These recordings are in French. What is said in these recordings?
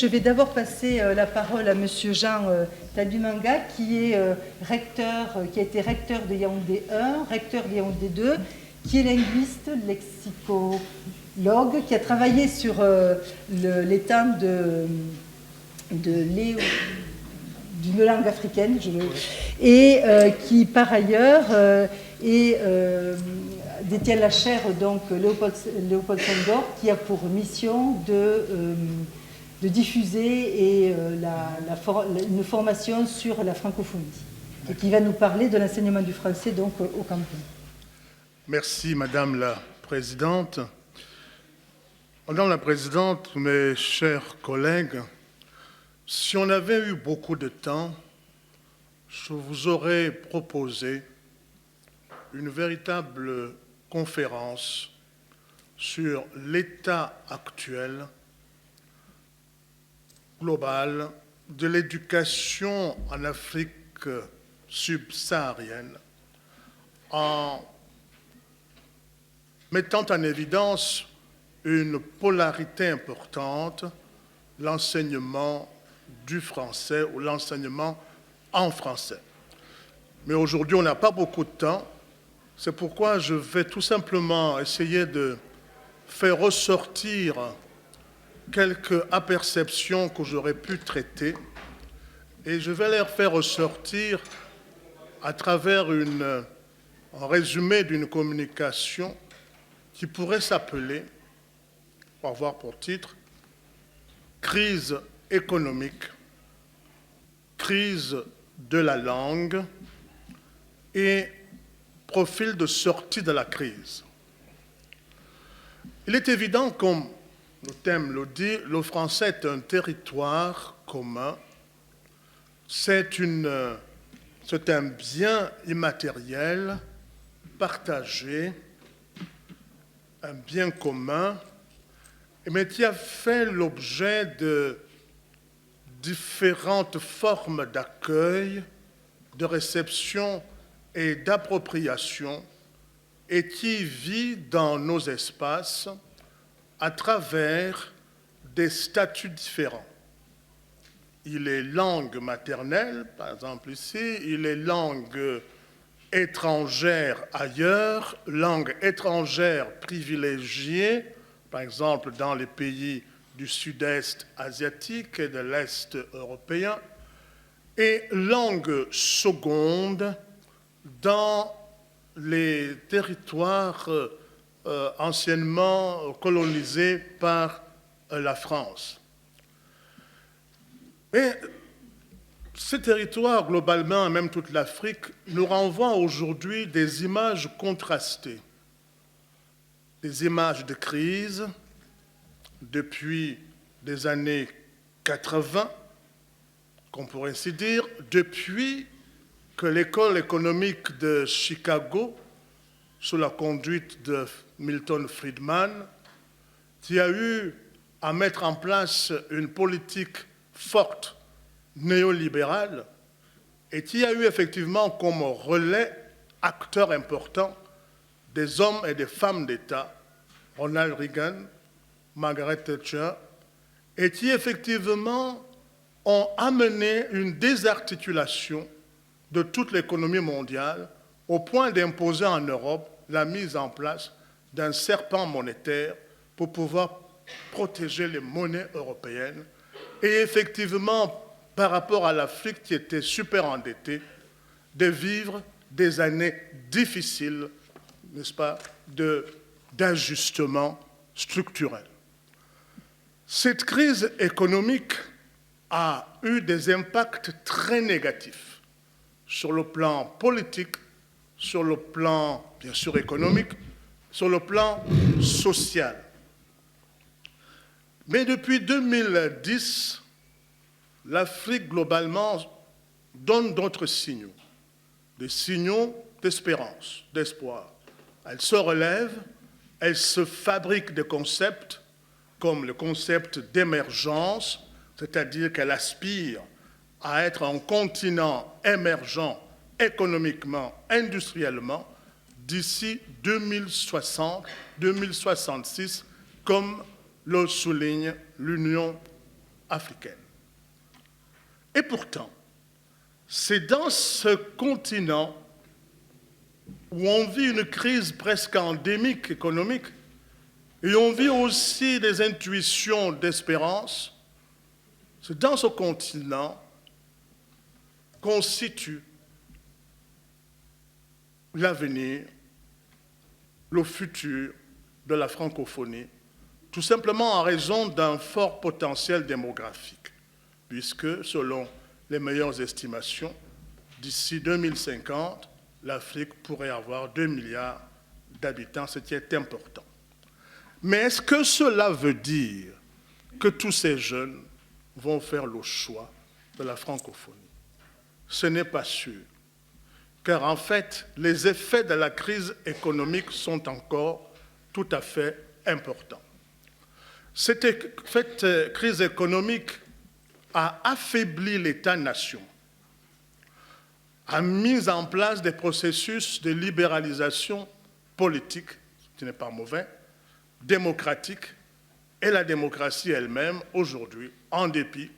je vais d'abord passer la parole à Monsieur Jean Tabimanga, qui est qui a été recteur de Yaoundé 1, recteur de Yaoundé 2, qui est linguiste, lexicologue, qui a travaillé sur les thèmes d'une langue africaine, et qui par ailleurs détient la chaire donc Léopold Senghor, qui a pour mission de diffuser une formation sur la francophonie, et qui va nous parler de l'enseignement du français donc au campus. Merci Madame la Présidente. Madame la Présidente, mes chers collègues, si on avait eu beaucoup de temps, je vous aurais proposé une véritable conférence sur l'état actuel global de l'éducation en Afrique subsaharienne, en mettant en évidence une polarité importante, l'enseignement du français ou l'enseignement en français. Mais aujourd'hui, on n'a pas beaucoup de temps. C'est pourquoi je vais tout simplement essayer de faire ressortir quelques aperceptions que j'aurais pu traiter, et je vais les faire ressortir à travers un résumé d'une communication qui pourrait s'appeler, pour avoir pour titre, crise économique, crise de la langue et profil de sortie de la crise. Il est évident, comme le thème le dit, le français est un territoire commun, c'est un bien immatériel partagé, un bien commun, mais qui a fait l'objet de différentes formes d'accueil, de réception et d'appropriation, et qui vit dans nos espaces à travers des statuts différents. Il est langue maternelle, par exemple ici, il est langue étrangère ailleurs, langue étrangère privilégiée, par exemple dans les pays du sud-est asiatique et de l'est européen, et langue seconde dans les territoires anciennement colonisés par la France. Mais ces territoires, globalement, et même toute l'Afrique, nous renvoient aujourd'hui des images contrastées, des images de crise depuis les années 80, qu'on pourrait ainsi dire, depuis que l'école économique de Chicago, sous la conduite de Milton Friedman, qui a eu à mettre en place une politique forte néolibérale et qui a eu effectivement comme relais, acteurs importants, des hommes et des femmes d'État, Ronald Reagan, Margaret Thatcher, et qui effectivement ont amené une désarticulation de toute l'économie mondiale au point d'imposer en Europe la mise en place d'un serpent monétaire pour pouvoir protéger les monnaies européennes. Et effectivement, par rapport à l'Afrique qui était super endettée, de vivre des années difficiles, n'est-ce pas, d'ajustement structurel. Cette crise économique a eu des impacts très négatifs sur le plan politique, sur le plan, bien sûr, économique, sur le plan social. Mais depuis 2010, l'Afrique, globalement, donne d'autres signaux, des signaux d'espérance, d'espoir. Elle se relève, elle se fabrique des concepts, comme le concept d'émergence, c'est-à-dire qu'elle aspire à être un continent émergent économiquement, industriellement, d'ici 2060, 2066, comme le souligne l'Union africaine. Et pourtant, c'est dans ce continent où on vit une crise presque endémique économique et on vit aussi des intuitions d'espérance, c'est dans ce continent qu'on situe l'avenir, le futur de la francophonie, tout simplement en raison d'un fort potentiel démographique, puisque, selon les meilleures estimations, d'ici 2050, l'Afrique pourrait avoir 2 milliards d'habitants, ce qui est important. Mais est-ce que cela veut dire que tous ces jeunes vont faire le choix de la francophonie? Ce n'est pas sûr, car en fait, les effets de la crise économique sont encore tout à fait importants. Cette crise économique a affaibli l'État-nation, a mis en place des processus de libéralisation politique, ce qui n'est pas mauvais, démocratique, et la démocratie elle-même, aujourd'hui, en dépit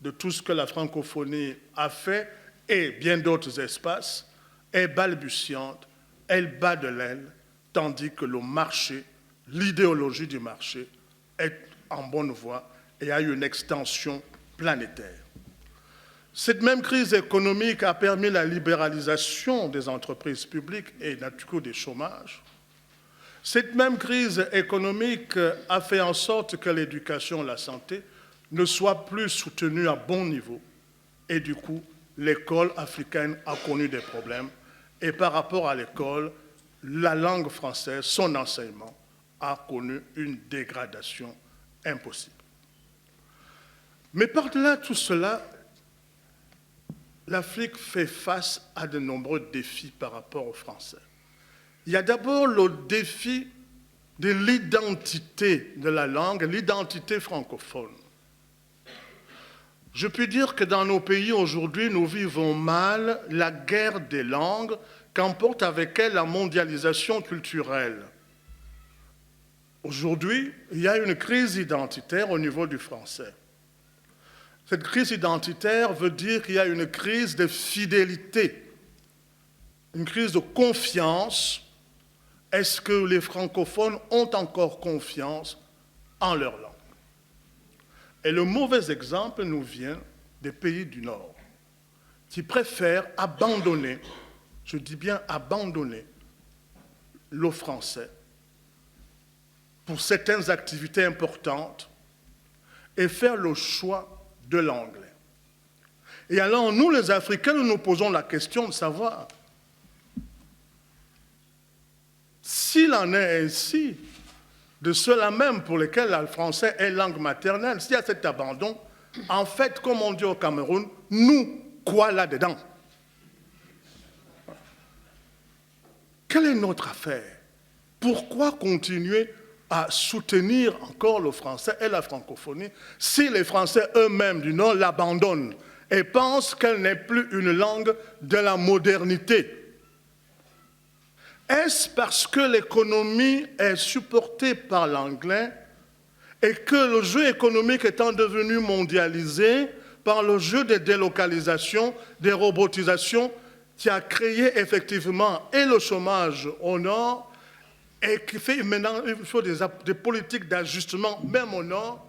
de tout ce que la francophonie a fait et bien d'autres espaces, est balbutiante, elle bat de l'aile, tandis que le marché, l'idéologie du marché, est en bonne voie et a une extension planétaire. Cette même crise économique a permis la libéralisation des entreprises publiques et du coup des chômages. Cette même crise économique a fait en sorte que l'éducation et la santé ne soient plus soutenues à bon niveau. Et du coup, l'école africaine a connu des problèmes. Et par rapport à l'école, la langue française, son enseignement, a connu une dégradation impossible. Mais par-delà tout cela, l'Afrique fait face à de nombreux défis par rapport aux Français. Il y a d'abord le défi de l'identité de la langue, l'identité francophone. Je puis dire que dans nos pays aujourd'hui, nous vivons mal la guerre des langues qu'emporte avec elle la mondialisation culturelle. Aujourd'hui, il y a une crise identitaire au niveau du français. Cette crise identitaire veut dire qu'il y a une crise de fidélité, une crise de confiance. Est-ce que les francophones ont encore confiance en leur langue? Et le mauvais exemple nous vient des pays du Nord, qui préfèrent abandonner, je dis bien abandonner, le français pour certaines activités importantes et faire le choix de l'anglais. Et alors, nous, les Africains, nous nous posons la question de savoir s'il en est ainsi de ceux-là même pour lesquels le français est langue maternelle, s'il y a cet abandon, en fait, comme on dit au Cameroun, nous, quoi là-dedans? Quelle est notre affaire? Pourquoi continuer à soutenir encore le français et la francophonie si les Français eux-mêmes du Nord l'abandonnent et pensent qu'elle n'est plus une langue de la modernité? Est-ce parce que l'économie est supportée par l'anglais et que le jeu économique étant devenu mondialisé par le jeu des délocalisations, des robotisations, qui a créé effectivement et le chômage au Nord et qui fait maintenant il faut des politiques d'ajustement même au Nord,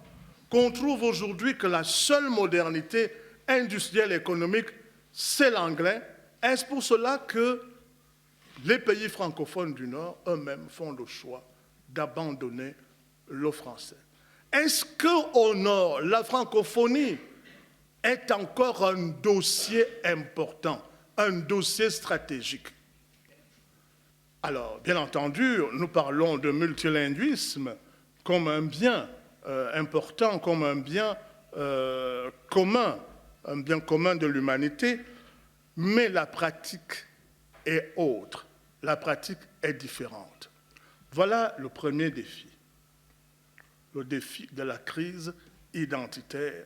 qu'on trouve aujourd'hui que la seule modernité industrielle et économique, c'est l'anglais? Est-ce pour cela que les pays francophones du Nord eux-mêmes font le choix d'abandonner le français? Est-ce qu'au Nord, la francophonie est encore un dossier important, un dossier stratégique? Alors, bien entendu, nous parlons de multilinguisme comme un bien important, comme un bien commun de l'humanité, mais la pratique est autre, la pratique est différente. Voilà le premier défi, le défi de la crise identitaire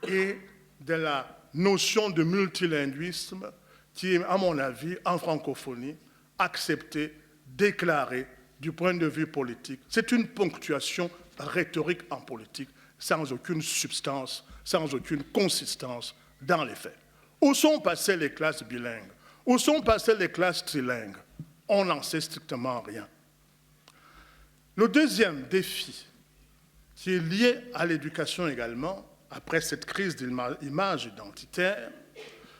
et de la notion de multilinguisme qui est, à mon avis, en francophonie, acceptée, déclarée du point de vue politique. C'est une ponctuation rhétorique en politique, sans aucune substance sans aucune consistance dans les faits. Où sont passées les classes bilingues? Où sont passées les classes trilingues? On n'en sait strictement rien. Le deuxième défi, qui est lié à l'éducation également, après cette crise d'image identitaire,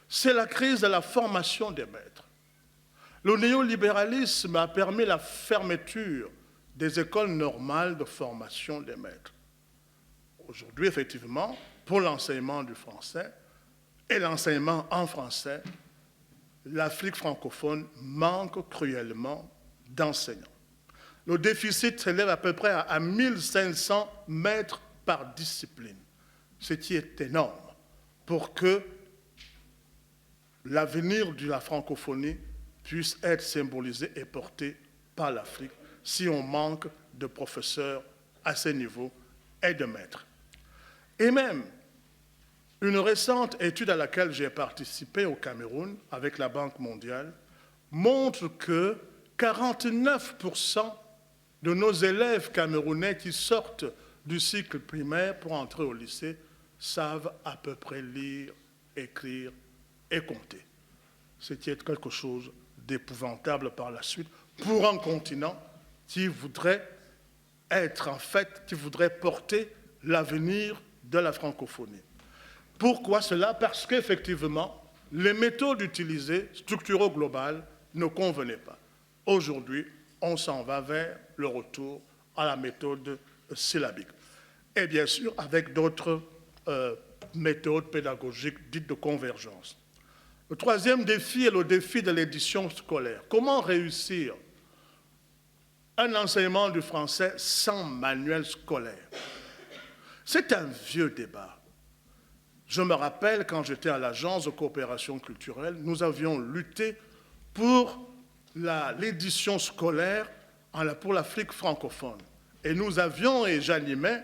c'est la crise de la formation des maîtres. Le néolibéralisme a permis la fermeture des écoles normales de formation des maîtres. Aujourd'hui, effectivement, pour l'enseignement du français et l'enseignement en français, l'Afrique francophone manque cruellement d'enseignants. Le déficit s'élève à peu près à 1500 maîtres par discipline, ce qui est énorme pour que l'avenir de la francophonie puisse être symbolisé et porté par l'Afrique si on manque de professeurs à ce niveau et de maîtres. Et même, une récente étude à laquelle j'ai participé au Cameroun avec la Banque mondiale montre que 49% de nos élèves camerounais qui sortent du cycle primaire pour entrer au lycée savent à peu près lire, écrire et compter. Ce qui est quelque chose d'épouvantable par la suite pour un continent qui voudrait être en fait, qui voudrait porter l'avenir de la francophonie. Pourquoi cela? Parce qu'effectivement, les méthodes utilisées, structuro-globales, ne convenaient pas. Aujourd'hui, on s'en va vers le retour à la méthode syllabique. Et bien sûr, avec d'autres méthodes pédagogiques dites de convergence. Le troisième défi est le défi de l'édition scolaire. Comment réussir un enseignement du français sans manuel scolaire? C'est un vieux débat. Je me rappelle, quand j'étais à l'Agence de coopération culturelle, nous avions lutté pour l'édition scolaire pour l'Afrique francophone. Et nous avions, et j'animais,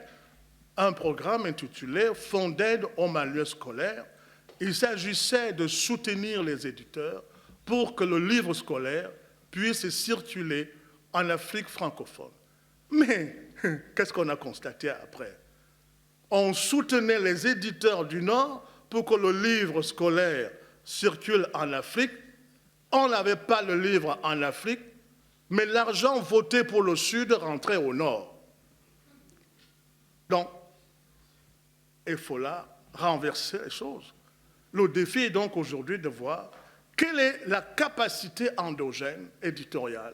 un programme intitulé « Fonds d'aide au manuel scolaire ». Il s'agissait de soutenir les éditeurs pour que le livre scolaire puisse circuler en Afrique francophone. Mais qu'est-ce qu'on a constaté après? On soutenait les éditeurs du Nord pour que le livre scolaire circule en Afrique. On n'avait pas le livre en Afrique, mais l'argent voté pour le Sud rentrait au Nord. Donc, il faut là renverser les choses. Le défi est donc aujourd'hui de voir quelle est la capacité endogène éditoriale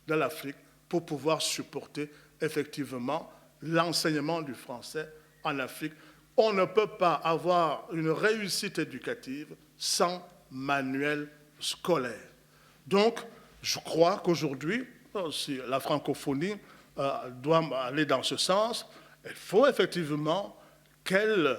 de l'Afrique pour pouvoir supporter effectivement l'enseignement du français en Afrique. On ne peut pas avoir une réussite éducative sans manuel scolaire. Donc, je crois qu'aujourd'hui, si la francophonie doit aller dans ce sens, il faut effectivement qu'elle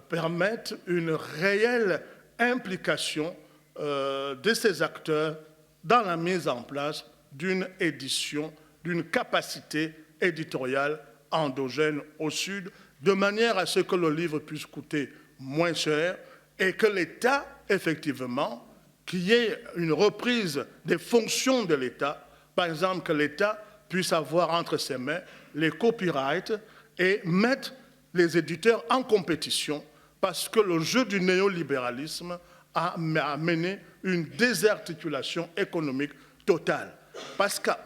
permette une réelle implication de ces acteurs dans la mise en place d'une édition, d'une capacité éditoriale endogène au Sud, de manière à ce que le livre puisse coûter moins cher et que l'État, effectivement, qu'il y ait une reprise des fonctions de l'État, par exemple que l'État puisse avoir entre ses mains les copyrights et mettre les éditeurs en compétition, parce que le jeu du néolibéralisme a mené une désarticulation économique totale. Parce qu'à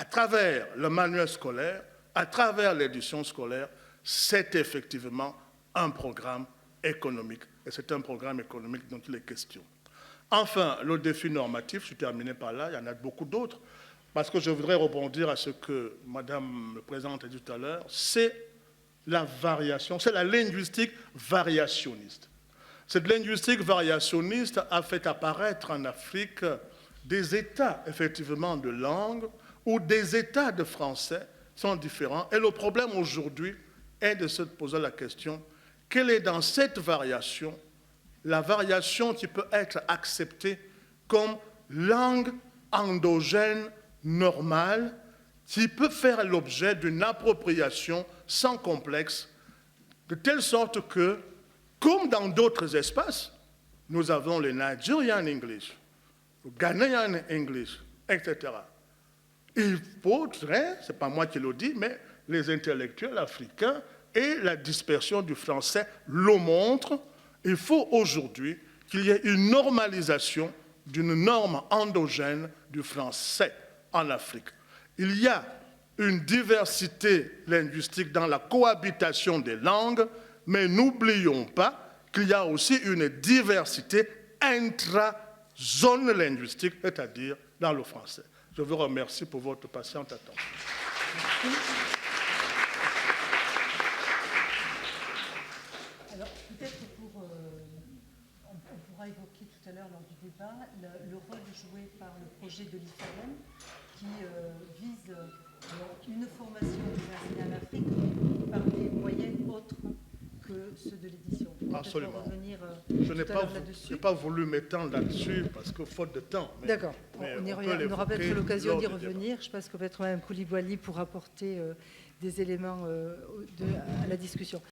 travers le manuel scolaire, à travers l'édition scolaire, c'est effectivement un programme économique. Et c'est un programme économique dont il est question. Enfin, le défi normatif, je terminé par là, il y en a beaucoup d'autres, parce que je voudrais rebondir à ce que Madame le Présidente a dit tout à l'heure, c'est la variation, c'est la linguistique variationniste. Cette linguistique variationniste a fait apparaître en Afrique des états, effectivement, de langue, ou des états de français sont différents. Et le problème aujourd'hui est de se poser la question, quelle est dans cette variation la variation qui peut être acceptée comme langue endogène normale, qui peut faire l'objet d'une appropriation sans complexe, de telle sorte que, comme dans d'autres espaces, nous avons le Nigerian English, le Ghanaian English, etc. Il faudrait, ce n'est pas moi qui le dis, mais les intellectuels africains et la dispersion du français le montrent. Il faut aujourd'hui qu'il y ait une normalisation d'une norme endogène du français en Afrique. Il y a une diversité linguistique dans la cohabitation des langues, mais n'oublions pas qu'il y a aussi une diversité intra-zone linguistique, c'est-à-dire dans le français. Je vous remercie pour votre patiente attention. Alors, peut-être on pourra évoquer tout à l'heure lors du débat le rôle joué par le projet de l'IFADEM qui vise une formation des enseignants en Afrique par des moyens autres que ceux de l'édition. Absolument. Revenir je n'ai pas voulu m'étendre là-dessus parce que faute de temps. D'accord. On aura peut-être l'occasion d'y revenir. Je pense que peut-être Mme Koulibaly pourra apporter des éléments à la discussion.